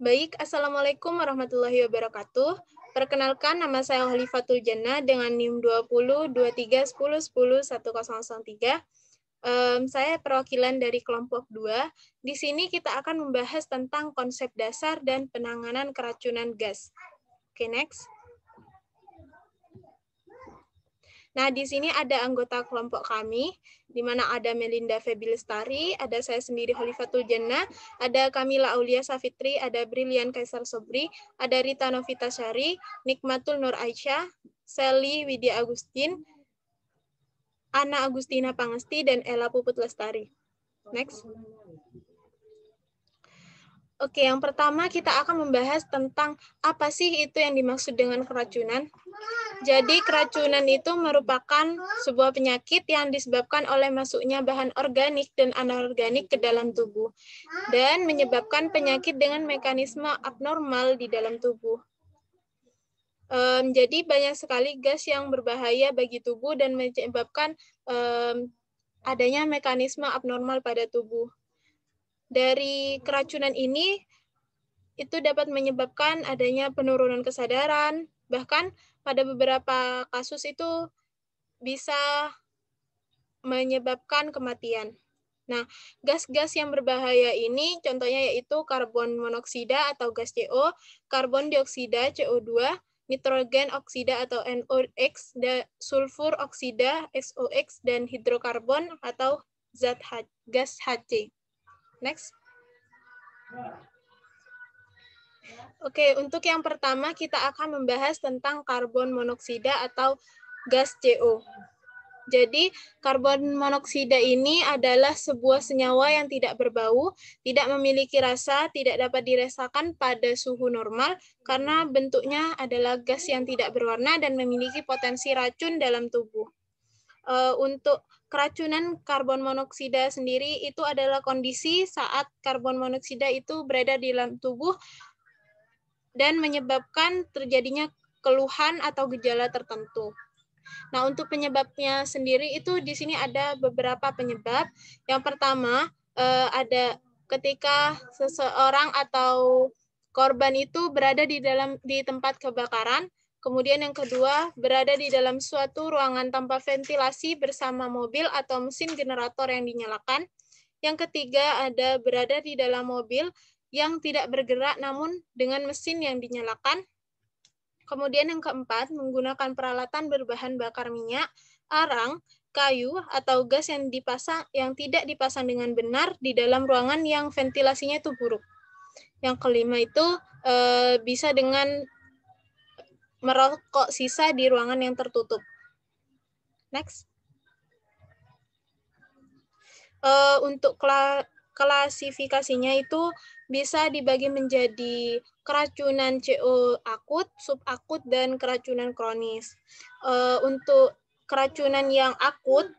Baik, Assalamualaikum warahmatullahi wabarakatuh. Perkenalkan, nama saya Khalifatul Jannah dengan NIM 20 23 10 10 1003. Saya perwakilan dari kelompok 2. Di sini kita akan membahas tentang konsep dasar dan penanganan keracunan gas. Oke, next. Nah, di sini ada anggota kelompok kami, di mana ada Melinda Febi Lestari, ada saya sendiri Khalifatul Jannah, ada Kamila Aulia Safitri, ada Brilian Kaisar Sobri, ada Rita Novita Syari, Nikmatul Nur Aisyah, Sally Widya Agustin, Ana Agustina Pangesti, dan Ella Puput Lestari. Next. Oke, yang pertama kita akan membahas tentang apa sih itu yang dimaksud dengan keracunan. Jadi keracunan itu merupakan sebuah penyakit yang disebabkan oleh masuknya bahan organik dan anorganik ke dalam tubuh dan menyebabkan penyakit dengan mekanisme abnormal di dalam tubuh. Jadi banyak sekali gas yang berbahaya bagi tubuh dan menyebabkan adanya mekanisme abnormal pada tubuh. Dari keracunan ini, itu dapat menyebabkan adanya penurunan kesadaran, bahkan pada beberapa kasus itu bisa menyebabkan kematian. Nah, gas-gas yang berbahaya ini contohnya yaitu karbon monoksida atau gas CO, karbon dioksida CO2, nitrogen oksida atau NOx, sulfur oksida SOx, dan hidrokarbon atau gas HC. Next. Oke, untuk yang pertama kita akan membahas tentang karbon monoksida atau gas CO. Jadi, karbon monoksida ini adalah sebuah senyawa yang tidak berbau, tidak memiliki rasa, tidak dapat dirasakan pada suhu normal karena bentuknya adalah gas yang tidak berwarna dan memiliki potensi racun dalam tubuh. Untuk keracunan karbon monoksida sendiri itu adalah kondisi saat karbon monoksida itu berada di dalam tubuh dan menyebabkan terjadinya keluhan atau gejala tertentu. Nah, untuk penyebabnya sendiri itu di sini ada beberapa penyebab. Yang pertama, ada ketika seseorang atau korban itu berada di tempat kebakaran. Kemudian yang kedua, berada di dalam suatu ruangan tanpa ventilasi bersama mobil atau mesin generator yang dinyalakan. Yang ketiga, ada berada di dalam mobil yang tidak bergerak namun dengan mesin yang dinyalakan. Kemudian yang keempat, menggunakan peralatan berbahan bakar minyak, arang, kayu, atau gas yang tidak dipasang dengan benar di dalam ruangan yang ventilasinya itu buruk. Yang kelima itu bisa dengan merokok sisa di ruangan yang tertutup. Next. Untuk klasifikasinya itu bisa dibagi menjadi keracunan CO akut, subakut, dan keracunan kronis. Untuk keracunan yang akut,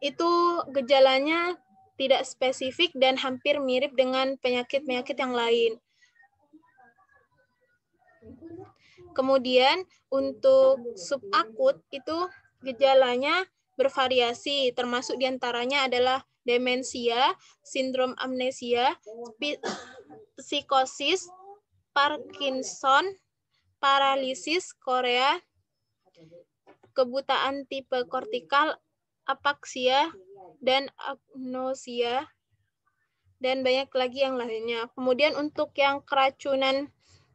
itu gejalanya tidak spesifik dan hampir mirip dengan penyakit-penyakit yang lain. Kemudian untuk subakut itu gejalanya bervariasi, termasuk diantaranya adalah demensia, sindrom amnesia, psikosis, Parkinson, paralisis Korea, kebutaan tipe kortikal, apaksia, dan agnosia, dan banyak lagi yang lainnya. Kemudian untuk yang keracunan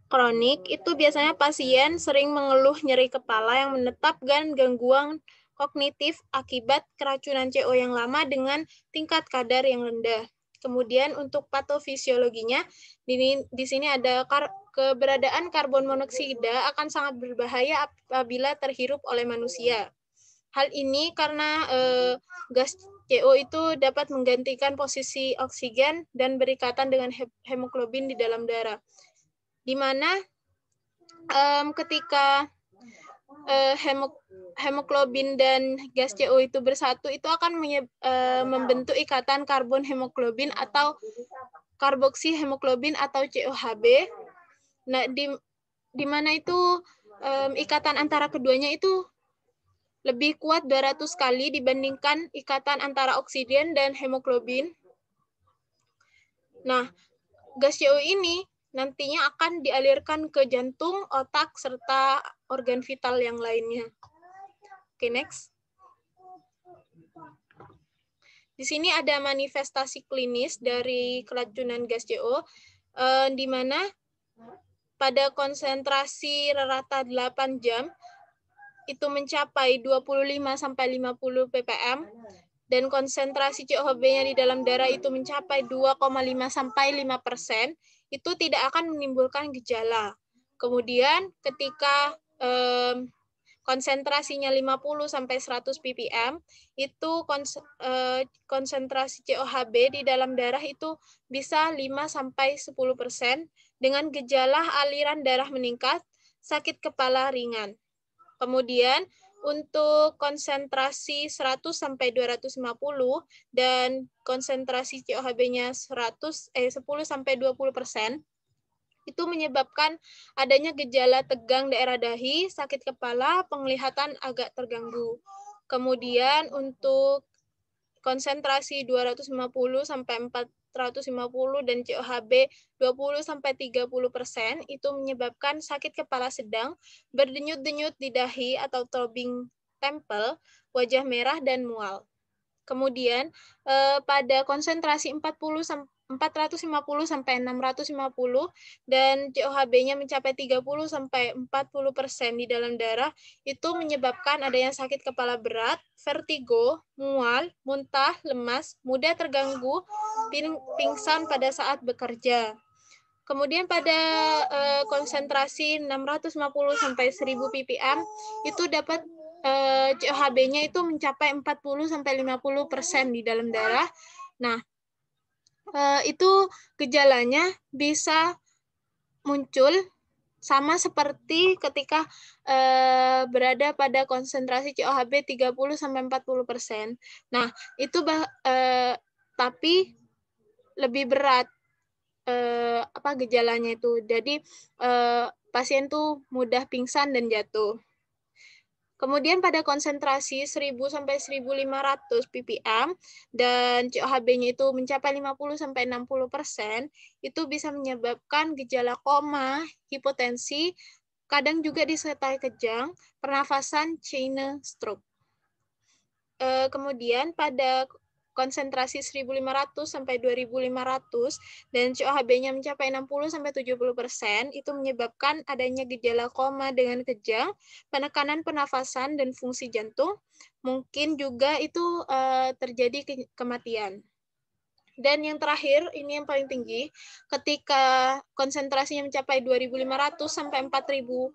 kronik, itu biasanya pasien sering mengeluh nyeri kepala yang menetap dan gangguan kognitif akibat keracunan CO yang lama dengan tingkat kadar yang rendah. Kemudian untuk patofisiologinya, di sini ada keberadaan karbon monoksida akan sangat berbahaya apabila terhirup oleh manusia. Hal ini karena gas CO itu dapat menggantikan posisi oksigen dan berikatan dengan hemoglobin di dalam darah. Di mana ketika hemoglobin dan gas CO itu bersatu, itu akan membentuk ikatan karbon hemoglobin atau karboksi hemoglobin atau COHB. Nah, di mana itu ikatan antara keduanya itu lebih kuat 200 kali dibandingkan ikatan antara oksigen dan hemoglobin. Nah, gas CO ini nantinya akan dialirkan ke jantung, otak, serta organ vital yang lainnya. Oke, next. Di sini ada manifestasi klinis dari keracunan gas CO, di mana pada konsentrasi rata 8 jam itu mencapai 25-50 ppm, dan konsentrasi COHB-nya di dalam darah itu mencapai 2,5-5%, itu tidak akan menimbulkan gejala. Kemudian ketika konsentrasinya 50-100 ppm, itu konsentrasi COHB di dalam darah itu bisa 5-10% dengan gejala aliran darah meningkat, sakit kepala ringan. Kemudian untuk konsentrasi 100-250 dan konsentrasi COHB-nya 10-20%, itu menyebabkan adanya gejala tegang daerah dahi, sakit kepala, penglihatan agak terganggu. Kemudian untuk konsentrasi 250-450 dan COHB 20-30% itu menyebabkan sakit kepala sedang, berdenyut-denyut di dahi atau throbbing temple, wajah merah, dan mual. Kemudian pada konsentrasi 450-650 dan COHB-nya mencapai 30-40% di dalam darah, itu menyebabkan adanya sakit kepala berat, vertigo, mual, muntah, lemas, mudah terganggu, pingsan pada saat bekerja. Kemudian pada konsentrasi 650-1000 ppm itu dapat COHB-nya itu mencapai 40-50% di dalam darah. Nah, itu gejalanya bisa muncul sama seperti ketika berada pada konsentrasi COHB 30-40%. Nah, itu tapi lebih berat gejalanya itu. Jadi pasien tuh mudah pingsan dan jatuh. Kemudian pada konsentrasi 1000-1500 ppm dan COHB-nya itu mencapai 50-60%, itu bisa menyebabkan gejala koma, hipotensi, kadang juga disertai kejang, pernafasan, China stroke. Kemudian pada konsentrasi 1500-2500 dan COHB-nya mencapai 60-70%, itu menyebabkan adanya gejala koma dengan kejang, penekanan pernafasan dan fungsi jantung, mungkin juga itu terjadi kematian. Dan yang terakhir, ini yang paling tinggi, ketika konsentrasinya mencapai 2500-4000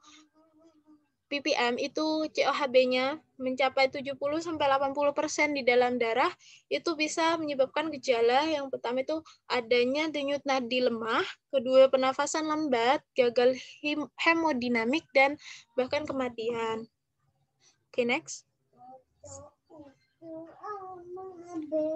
ppm, itu COHB-nya mencapai 70-80% di dalam darah, itu bisa menyebabkan gejala yang pertama itu adanya denyut nadi lemah, kedua pernafasan lambat, gagal hemodinamik, dan bahkan kematian. Oke, next.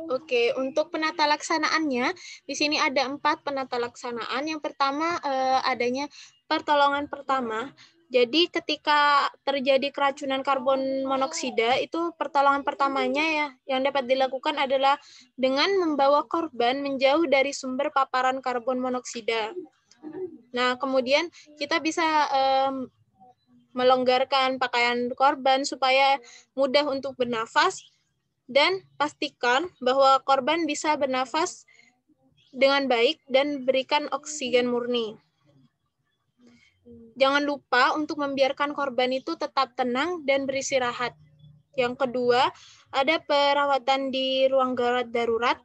Oke, untuk penata laksanaannya, di sini ada 4 penata laksanaan. Yang pertama adanya pertolongan pertama. Jadi ketika terjadi keracunan karbon monoksida, itu pertolongan pertamanya ya yang dapat dilakukan adalah dengan membawa korban menjauh dari sumber paparan karbon monoksida. Nah, kemudian kita bisa melonggarkan pakaian korban supaya mudah untuk bernafas, dan pastikan bahwa korban bisa bernafas dengan baik dan berikan oksigen murni. Jangan lupa untuk membiarkan korban itu tetap tenang dan beristirahat. Yang kedua, ada perawatan di ruang gawat darurat.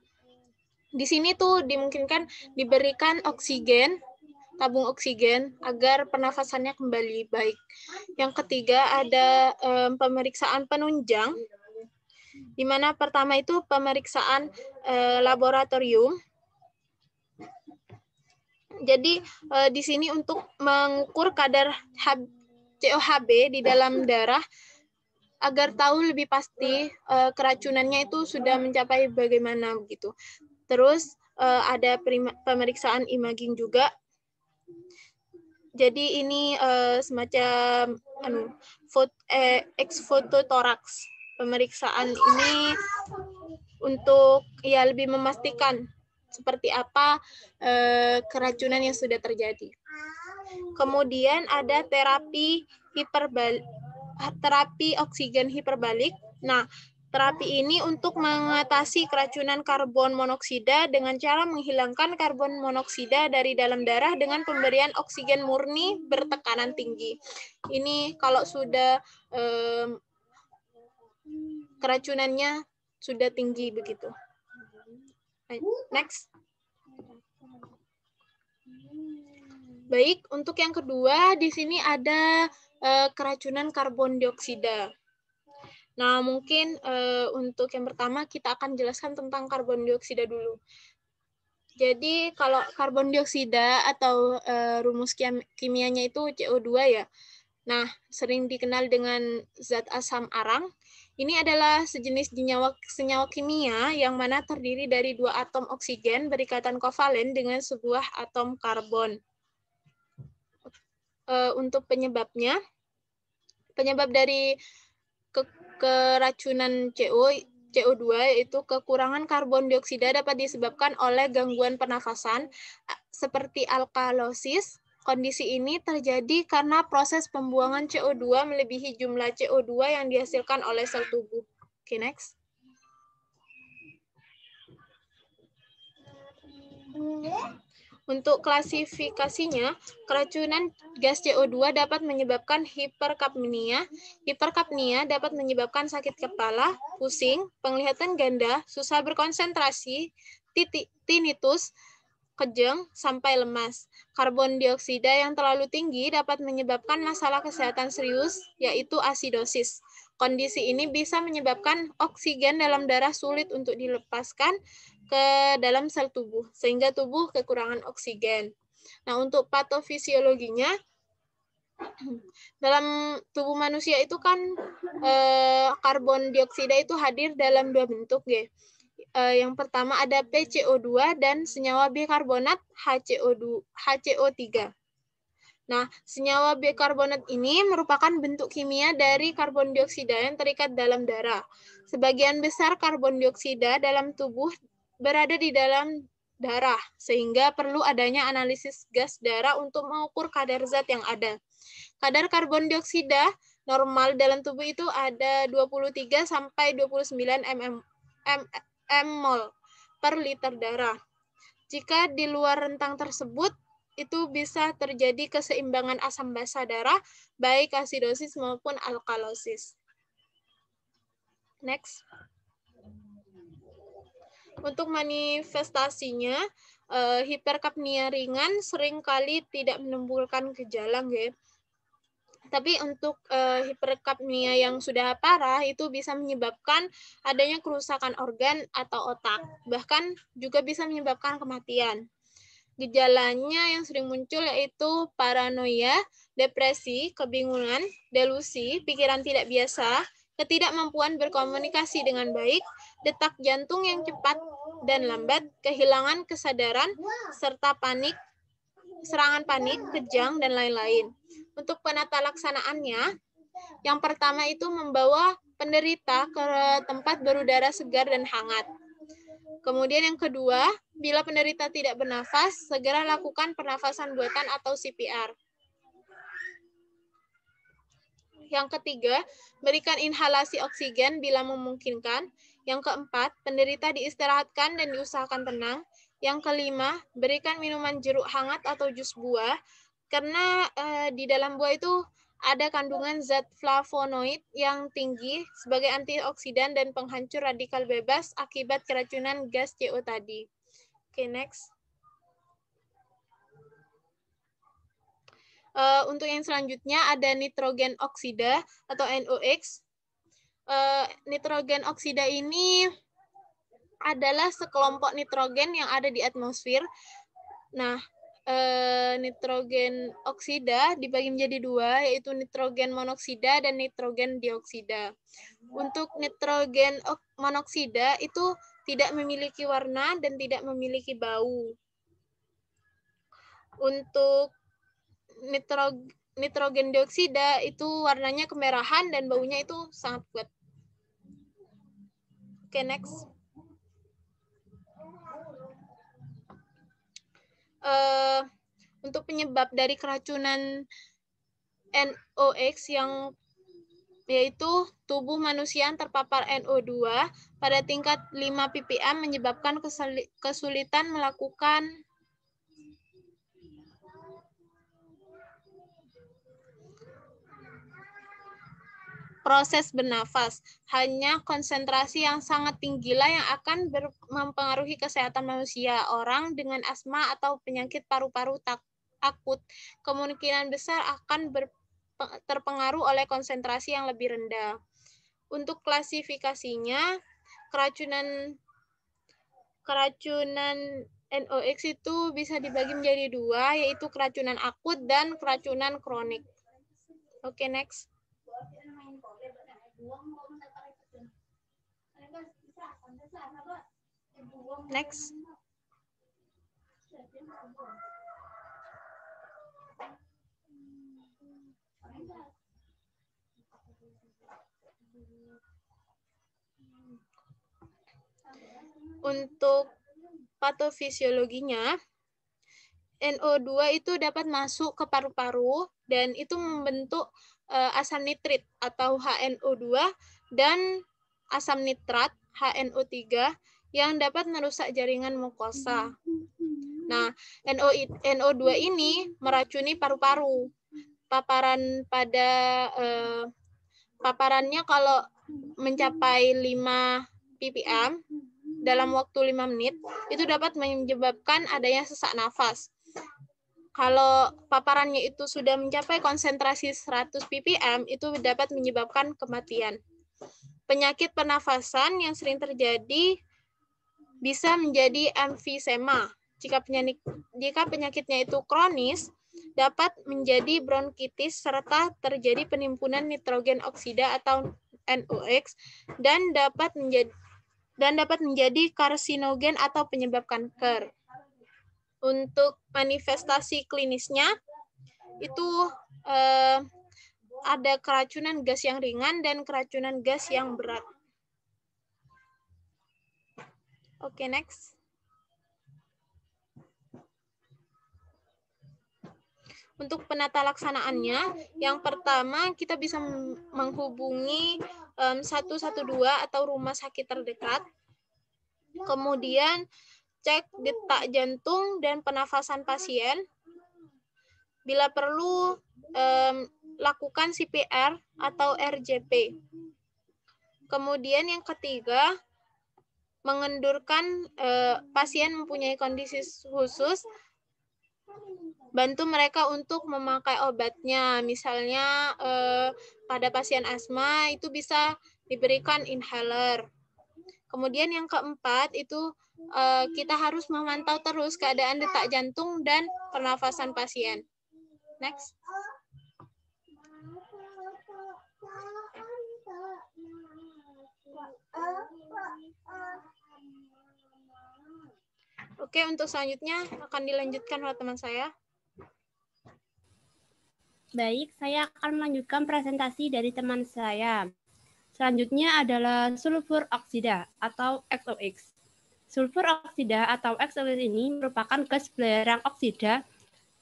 Di sini tuh dimungkinkan diberikan oksigen, tabung oksigen, agar pernafasannya kembali baik. Yang ketiga, ada pemeriksaan penunjang, di mana pertama itu pemeriksaan laboratorium. Jadi di sini untuk mengukur kadar COHB di dalam darah agar tahu lebih pasti keracunannya itu sudah mencapai bagaimana begitu. Terus ada pemeriksaan imaging juga. Jadi ini semacam eksfototoraks. Pemeriksaan ini untuk ya lebih memastikan seperti apa keracunan yang sudah terjadi. Kemudian ada terapi oksigen hiperbalik. Nah, terapi ini untuk mengatasi keracunan karbon monoksida dengan cara menghilangkan karbon monoksida dari dalam darah dengan pemberian oksigen murni bertekanan tinggi. Ini kalau sudah keracunannya sudah tinggi begitu. Next. Baik, untuk yang kedua di sini ada keracunan karbon dioksida. Nah, mungkin untuk yang pertama kita akan jelaskan tentang karbon dioksida dulu. Jadi kalau karbon dioksida atau rumus kimianya itu CO2 ya. Nah, sering dikenal dengan zat asam arang. Ini adalah sejenis senyawa kimia yang mana terdiri dari 2 atom oksigen berikatan kovalen dengan sebuah atom karbon. Untuk penyebab dari keracunan CO2 yaitu kekurangan karbon dioksida dapat disebabkan oleh gangguan pernafasan seperti alkalosis. Kondisi ini terjadi karena proses pembuangan CO2 melebihi jumlah CO2 yang dihasilkan oleh sel tubuh. Oke, next. Untuk klasifikasinya, keracunan gas CO2 dapat menyebabkan hiperkapnia. Hiperkapnia dapat menyebabkan sakit kepala, pusing, penglihatan ganda, susah berkonsentrasi, tinnitus, kejang, sampai lemas. Karbon dioksida yang terlalu tinggi dapat menyebabkan masalah kesehatan serius, yaitu asidosis. Kondisi ini bisa menyebabkan oksigen dalam darah sulit untuk dilepaskan ke dalam sel tubuh, sehingga tubuh kekurangan oksigen. Nah, untuk patofisiologinya, dalam tubuh manusia itu kan karbon dioksida itu hadir dalam 2 bentuk, ya. Yang pertama ada PCO2 dan senyawa bikarbonat HCO3. Nah, senyawa bikarbonat ini merupakan bentuk kimia dari karbon dioksida yang terikat dalam darah. Sebagian besar karbon dioksida dalam tubuh berada di dalam darah, sehingga perlu adanya analisis gas darah untuk mengukur kadar zat yang ada. Kadar karbon dioksida normal dalam tubuh itu ada 23 sampai 29 mmol per liter darah. Jika di luar rentang tersebut, itu bisa terjadi keseimbangan asam basa darah, baik asidosis maupun alkalosis. Next. Untuk manifestasinya, hiperkapnia ringan seringkali tidak menimbulkan gejala, ya. Tapi untuk hiperkapnia yang sudah parah itu bisa menyebabkan adanya kerusakan organ atau otak. Bahkan juga bisa menyebabkan kematian. Gejalanya yang sering muncul yaitu paranoia, depresi, kebingungan, delusi, pikiran tidak biasa, ketidakmampuan berkomunikasi dengan baik, detak jantung yang cepat dan lambat, kehilangan kesadaran, serta panik, serangan panik, kejang, dan lain-lain. Untuk penata laksanaannya, yang pertama itu membawa penderita ke tempat berudara segar dan hangat. Kemudian yang kedua, bila penderita tidak bernafas, segera lakukan pernafasan buatan atau CPR. Yang ketiga, berikan inhalasi oksigen bila memungkinkan. Yang keempat, penderita diistirahatkan dan diusahakan tenang. Yang kelima, berikan minuman jeruk hangat atau jus buah, karena di dalam buah itu ada kandungan zat flavonoid yang tinggi sebagai antioksidan dan penghancur radikal bebas akibat keracunan gas CO tadi. Oke, next. Untuk yang selanjutnya ada nitrogen oksida atau NOx. Nitrogen oksida ini adalah sekelompok nitrogen yang ada di atmosfer. Nah, nitrogen oksida dibagi menjadi 2, yaitu nitrogen monoksida dan nitrogen dioksida. Untuk nitrogen monoksida itu tidak memiliki warna dan tidak memiliki bau. Untuk nitrogen dioksida itu warnanya kemerahan dan baunya itu sangat kuat. Oke, next. untuk penyebab dari keracunan NOx yang yaitu tubuh manusia yang terpapar NO2 pada tingkat 5 ppm menyebabkan kesulitan melakukan proses bernafas. Hanya konsentrasi yang sangat tinggilah yang akan mempengaruhi kesehatan manusia. Orang dengan asma atau penyakit paru-paru akut kemungkinan besar akan terpengaruh oleh konsentrasi yang lebih rendah. Untuk klasifikasinya, keracunan NOx itu bisa dibagi menjadi dua, yaitu keracunan akut dan keracunan kronik. Oke, next. Next. Untuk patofisiologinya, NO2 itu dapat masuk ke paru-paru dan itu membentuk asam nitrit atau HNO2 dan asam nitrat HNO3 yang dapat merusak jaringan mukosa. Nah, NO2 ini meracuni paru-paru. Paparannya kalau mencapai 5 ppm dalam waktu 5 menit, itu dapat menyebabkan adanya sesak nafas. Kalau paparannya itu sudah mencapai konsentrasi 100 ppm, itu dapat menyebabkan kematian. Penyakit pernafasan yang sering terjadi bisa menjadi emfisema. Jika penyakitnya itu kronis, dapat menjadi bronkitis serta terjadi penimbunan nitrogen oksida atau NOx dan dapat menjadi karsinogen atau penyebab kanker. Untuk manifestasi klinisnya itu ada keracunan gas yang ringan dan keracunan gas yang berat. Oke, next. Untuk penata laksanaannya, yang pertama kita bisa menghubungi 112 atau rumah sakit terdekat. Kemudian cek detak jantung dan pernafasan pasien. Bila perlu, lakukan CPR atau RJP. Kemudian yang ketiga, mengendurkan pasien mempunyai kondisi khusus, bantu mereka untuk memakai obatnya. Misalnya pada pasien asma itu bisa diberikan inhaler. Kemudian yang keempat itu kita harus memantau terus keadaan detak jantung dan pernafasan pasien. Next. Oke, untuk selanjutnya akan dilanjutkan oleh teman saya. Baik, saya akan melanjutkan presentasi dari teman saya. Selanjutnya adalah sulfur oksida atau XOX. Sulfur oksida atau XOX ini merupakan gas belerang oksida,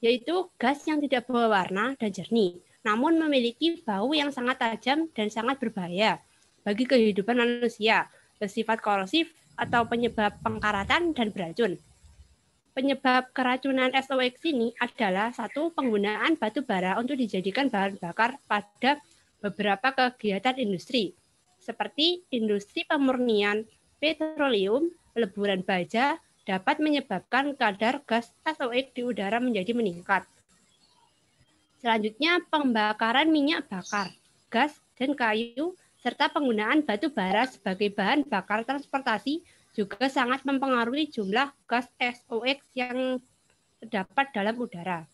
yaitu gas yang tidak berwarna dan jernih, namun memiliki bau yang sangat tajam dan sangat berbahaya bagi kehidupan manusia, bersifat korosif atau penyebab pengkaratan dan beracun. Penyebab keracunan SOX ini adalah satu, penggunaan batu bara untuk dijadikan bahan bakar pada beberapa kegiatan industri, seperti industri pemurnian petroleum, peleburan baja, dapat menyebabkan kadar gas SOX di udara menjadi meningkat. Selanjutnya, pembakaran minyak bakar, gas, dan kayu, serta penggunaan batu bara sebagai bahan bakar transportasi juga sangat mempengaruhi jumlah gas SOX yang terdapat dalam udara.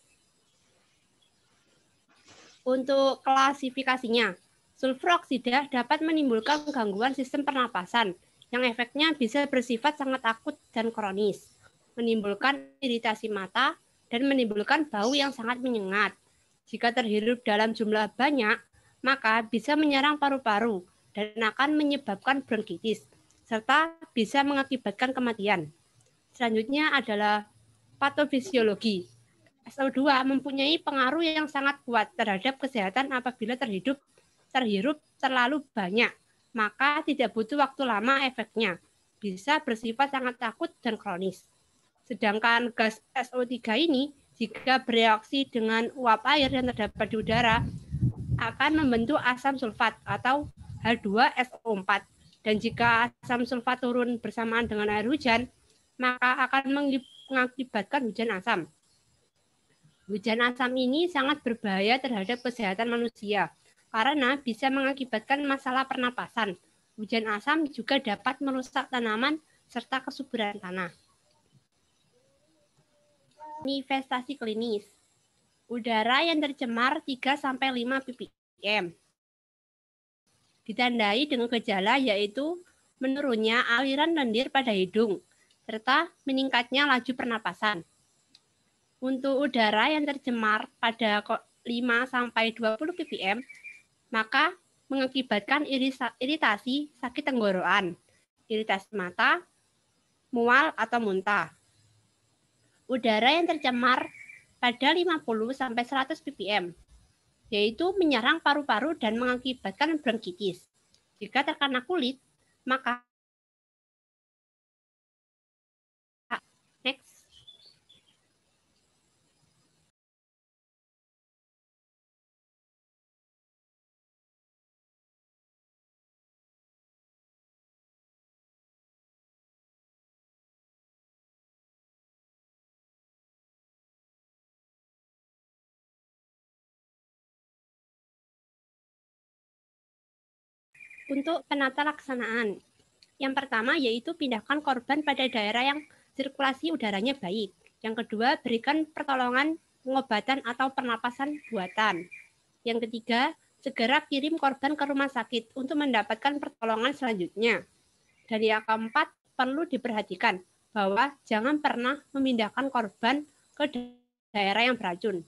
Untuk klasifikasinya, sulfur oksida dapat menimbulkan gangguan sistem pernapasan yang efeknya bisa bersifat sangat akut dan kronis, menimbulkan iritasi mata, dan menimbulkan bau yang sangat menyengat. Jika terhirup dalam jumlah banyak, maka bisa menyerang paru-paru dan akan menyebabkan bronkitis, serta bisa mengakibatkan kematian. Selanjutnya adalah patofisiologi. SO2 mempunyai pengaruh yang sangat kuat terhadap kesehatan apabila terhirup terlalu banyak, maka tidak butuh waktu lama efeknya. Bisa bersifat sangat akut dan kronis. Sedangkan gas SO3 ini jika bereaksi dengan uap air yang terdapat di udara akan membentuk asam sulfat atau H2SO4. Dan jika asam sulfat turun bersamaan dengan air hujan, maka akan mengakibatkan hujan asam. Hujan asam ini sangat berbahaya terhadap kesehatan manusia karena bisa mengakibatkan masalah pernapasan. Hujan asam juga dapat merusak tanaman serta kesuburan tanah. Manifestasi klinis. Udara yang tercemar 3-5 ppm. Ditandai dengan gejala yaitu menurunnya aliran lendir pada hidung, serta meningkatnya laju pernapasan. Untuk udara yang tercemar pada 5-20 ppm, maka mengakibatkan iritasi sakit tenggorokan, iritasi mata, mual atau muntah. Udara yang tercemar pada 50-100 ppm, yaitu menyerang paru-paru dan mengakibatkan bronkitis. Jika terkena kulit, maka next. Untuk penata laksanaan, yang pertama yaitu pindahkan korban pada daerah yang sirkulasi udaranya baik. Yang kedua, berikan pertolongan pengobatan atau pernapasan buatan. Yang ketiga, segera kirim korban ke rumah sakit untuk mendapatkan pertolongan selanjutnya. Dan yang keempat, perlu diperhatikan bahwa jangan pernah memindahkan korban ke daerah yang beracun.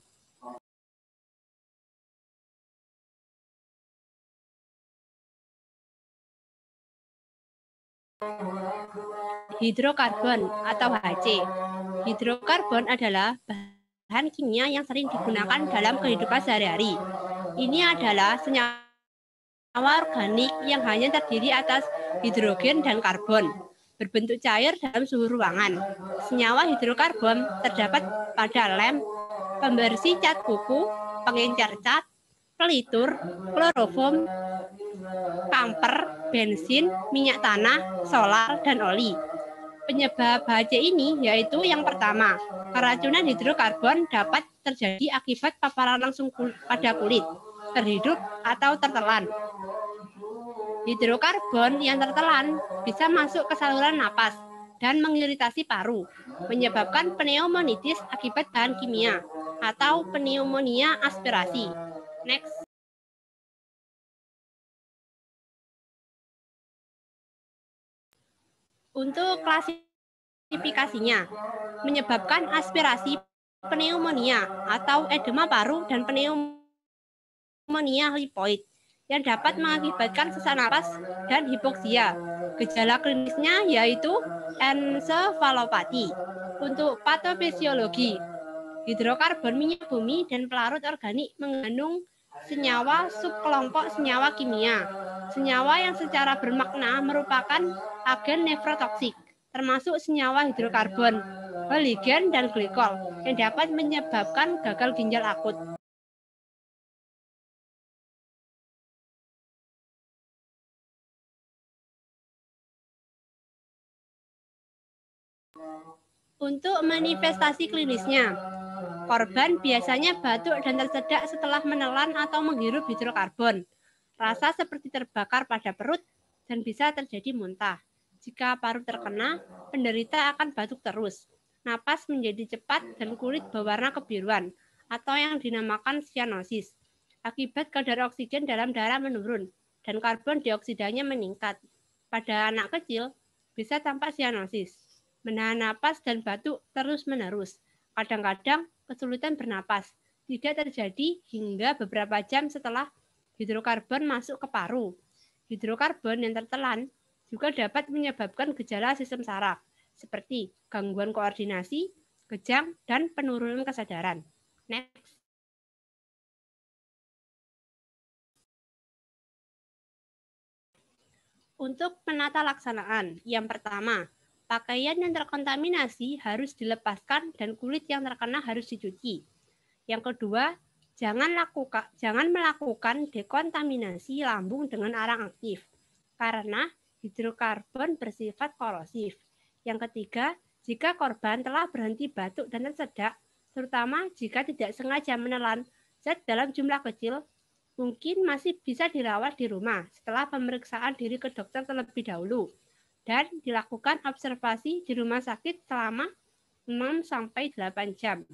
Hidrokarbon atau HC. Hidrokarbon adalah bahan kimia yang sering digunakan dalam kehidupan sehari-hari. Ini adalah senyawa organik yang hanya terdiri atas hidrogen dan karbon, berbentuk cair dalam suhu ruangan. Senyawa hidrokarbon terdapat pada lem, pembersih cat kuku, pengencer cat, pelitur, kloroform, kamper, bensin, minyak tanah, solar, dan oli. Penyebab HC ini yaitu yang pertama, keracunan hidrokarbon dapat terjadi akibat paparan langsung pada kulit, terhirup, atau tertelan. Hidrokarbon yang tertelan bisa masuk ke saluran napas dan mengiritasi paru, menyebabkan pneumonitis akibat bahan kimia atau pneumonia aspirasi. Next. Untuk klasifikasinya, menyebabkan aspirasi, pneumonia atau edema paru dan pneumonia lipoid yang dapat mengakibatkan sesak napas dan hipoksia. Gejala klinisnya yaitu ensefalopati. Untuk patofisiologi, hidrokarbon minyak bumi dan pelarut organik mengandung senyawa subkelompok senyawa kimia. Senyawa yang secara bermakna merupakan agen nefrotoksik, termasuk senyawa hidrokarbon, halogen, dan glikol yang dapat menyebabkan gagal ginjal akut. Untuk manifestasi klinisnya, korban biasanya batuk dan tersedak setelah menelan atau menghirup hidrokarbon. Rasa seperti terbakar pada perut dan bisa terjadi muntah. Jika paru terkena, penderita akan batuk terus. Napas menjadi cepat dan kulit berwarna kebiruan atau yang dinamakan sianosis. Akibat kadar oksigen dalam darah menurun dan karbon dioksidanya meningkat. Pada anak kecil bisa tampak sianosis, menahan napas dan batuk terus-menerus. Kadang-kadang kesulitan bernapas tidak terjadi hingga beberapa jam setelah hidrokarbon masuk ke paru. Hidrokarbon yang tertelan juga dapat menyebabkan gejala sistem saraf, seperti gangguan koordinasi, kejang, dan penurunan kesadaran. Next. Untuk penata laksanaan, yang pertama, pakaian yang terkontaminasi harus dilepaskan dan kulit yang terkena harus dicuci. Yang kedua, jangan melakukan dekontaminasi lambung dengan arang aktif, karena hidrokarbon bersifat korosif. Yang ketiga, jika korban telah berhenti batuk dan tersedak, terutama jika tidak sengaja menelan zat dalam jumlah kecil, mungkin masih bisa dirawat di rumah setelah pemeriksaan diri ke dokter terlebih dahulu dan dilakukan observasi di rumah sakit selama 6-8 jam.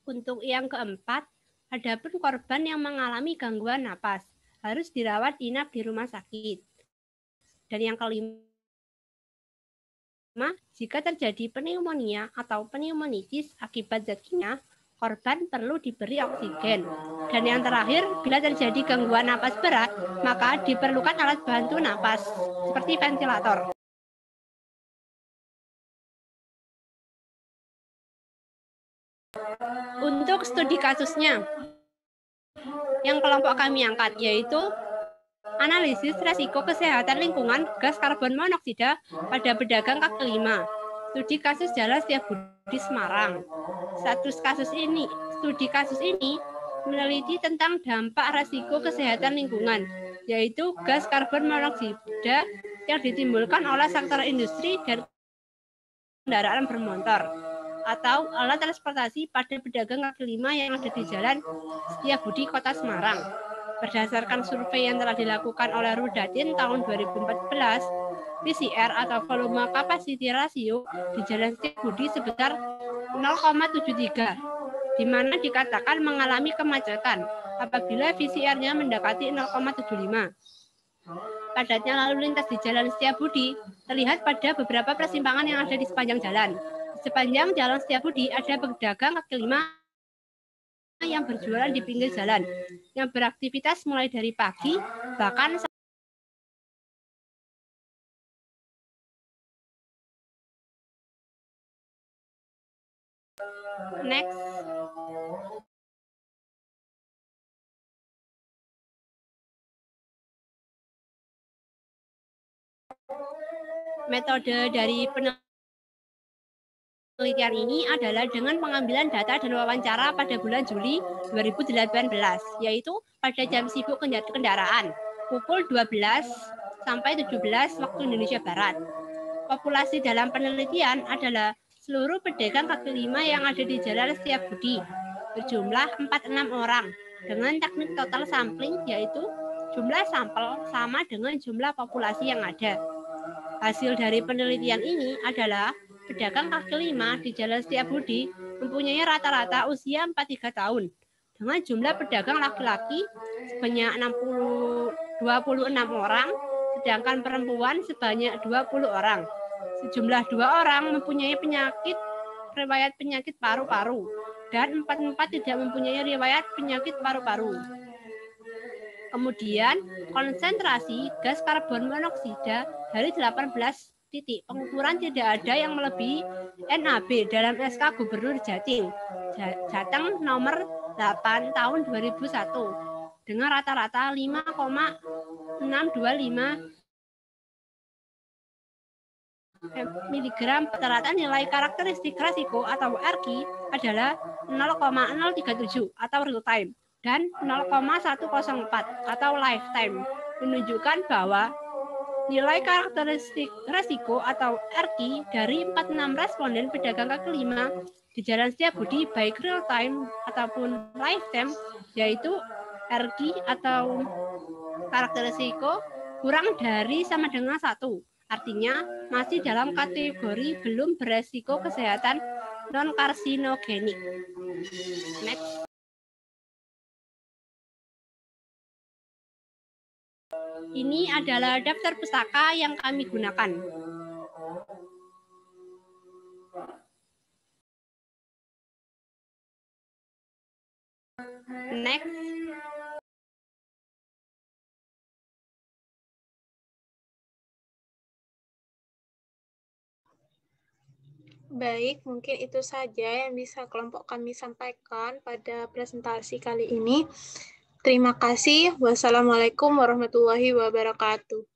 Untuk yang keempat, adapun korban yang mengalami gangguan napas harus dirawat inap di rumah sakit. Dan yang kelima, jika terjadi pneumonia atau pneumonitis akibat zat kimia, korban perlu diberi oksigen. Dan yang terakhir, bila terjadi gangguan napas berat, maka diperlukan alat bantu napas, seperti ventilator. Untuk studi kasusnya, yang kelompok kami angkat yaitu analisis resiko kesehatan lingkungan gas karbon monoksida pada pedagang kaki lima. Studi kasus Jalan Setiabudi Semarang. Studi kasus ini meneliti tentang dampak resiko kesehatan lingkungan, yaitu gas karbon monoksida yang ditimbulkan oleh sektor industri dan kendaraan bermotor atau alat transportasi pada pedagang kaki lima yang ada di Jalan Setiabudi, Kota Semarang. Berdasarkan survei yang telah dilakukan oleh Rudatin tahun 2014, PCR atau volume capacity ratio di Jalan Setiabudi sebesar 0,73, di mana dikatakan mengalami kemacetan apabila PCR-nya mendekati 0,75. Padatnya lalu lintas di Jalan Setiabudi terlihat pada beberapa persimpangan yang ada di sepanjang jalan. Di sepanjang Jalan Setiabudi ada pedagang kaki lima yang berjualan di pinggir jalan, yang beraktivitas mulai dari pagi, bahkan next. Metode dari penelitian ini adalah dengan pengambilan data dan wawancara pada bulan Juli 2018, yaitu pada jam sibuk kendaraan, pukul 12 sampai 17 waktu Indonesia Barat. Populasi dalam penelitian adalah seluruh pedagang kaki lima yang ada di Jalan Setiabudi, berjumlah 46 orang, dengan teknik total sampling, yaitu jumlah sampel sama dengan jumlah populasi yang ada. Hasil dari penelitian ini adalah pedagang kaki lima di Jalan Setiabudi mempunyai rata-rata usia 43 tahun, dengan jumlah pedagang laki-laki sebanyak 26 orang, sedangkan perempuan sebanyak 20 orang. Sejumlah 2 orang mempunyai riwayat penyakit paru-paru, dan 44 tidak mempunyai riwayat penyakit paru-paru. Kemudian, konsentrasi gas karbon monoksida dari 18 titik pengukuran tidak ada yang melebihi NAB dalam SK Gubernur Jatim, Jateng nomor 8 tahun 2001, dengan rata-rata 5,625 miligram. Rata-rata nilai karakteristik resiko atau RQ adalah 0,037 atau real time dan 0,104 atau lifetime, menunjukkan bahwa nilai karakteristik resiko atau RQ dari 46 responden pedagang kaki lima di Jalan Setiabudi baik real time ataupun lifetime, yaitu RQ atau karakteristik resiko kurang dari sama dengan 1. Artinya masih dalam kategori belum beresiko kesehatan non-karsinogenik. Next. Ini adalah daftar pustaka yang kami gunakan. Next. Baik, mungkin itu saja yang bisa kelompok kami sampaikan pada presentasi kali ini. Terima kasih. Wassalamualaikum warahmatullahi wabarakatuh.